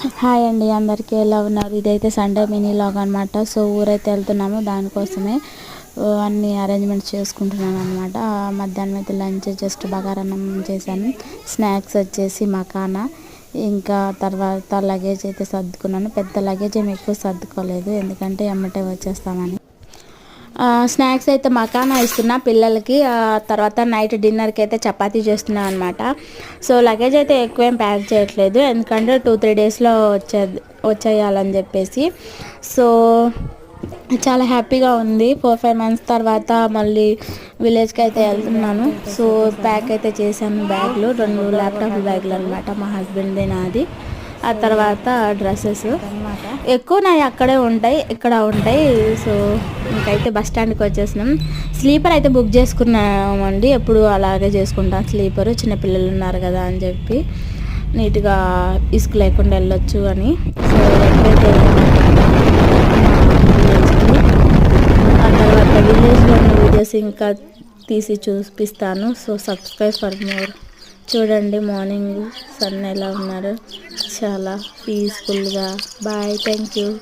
Hi అండి, అందరికీ ఎలా ఉన్నారు? ఇదైతే సండే మినీ లాగ్ అనమాట. సో ఊరైతే వెళ్తున్నాము, దానికోసమే అన్ని అరేంజ్మెంట్స్ చేసుకుంటున్నాను అనమాట. మధ్యాహ్నం అయితే లంచ్ జస్ట్ బగారన్నం చేశాను. స్నాక్స్ వచ్చేసి మకానా, ఇంకా తర్వాత లగేజ్ అయితే సర్దుకున్నాను. పెద్ద లగేజ్ ఏమి ఎక్కువ సర్దుకోలేదు, ఎందుకంటే ఎమ్మటే వచ్చేస్తామని. స్నాక్స్ అయితే మకానా ఇస్తున్నా పిల్లలకి. తర్వాత నైట్ డిన్నర్కి అయితే చపాతీ చేస్తున్నాను అనమాట. సో లగేజ్ అయితే ఎక్కువేం ప్యాక్ చేయట్లేదు, ఎందుకంటే 2-3 డేస్లో వచ్చేయాలని చెప్పేసి. సో చాలా హ్యాపీగా ఉంది. 4-5 మంత్స్ తర్వాత మళ్ళీ విలేజ్కి అయితే వెళ్తున్నాను. సో ప్యాక్ అయితే చేశాను బ్యాగ్లు, 2 ల్యాప్టాప్ బ్యాగ్లు అనమాట, మా హస్బెండ్ది నాది. ఆ తర్వాత డ్రెస్సెస్ ఎక్కువ నావి అక్కడే ఉంటాయి, ఇక్కడ ఉంటాయి. సో ఇంకైతే బస్ స్టాండ్కి వచ్చేసినాం. స్లీపర్ అయితే బుక్ చేసుకున్నామండి, ఎప్పుడు అలాగే చేసుకుంటాం స్లీపరు, చిన్నపిల్లలు ఉన్నారు కదా అని చెప్పి నీట్గా ఇసుక లేకుండా వెళ్ళొచ్చు అని. సో ఎక్కడైతే ఆ తర్వాత విలేజ్లో ఉన్న వీడియోస్ ఇంకా తీసి చూపిస్తాను. So subscribe for more. చూడండి మార్నింగ్ సన్ ఎలా ఉన్నారు, చాలా పీస్ఫుల్గా. Bye, thank you.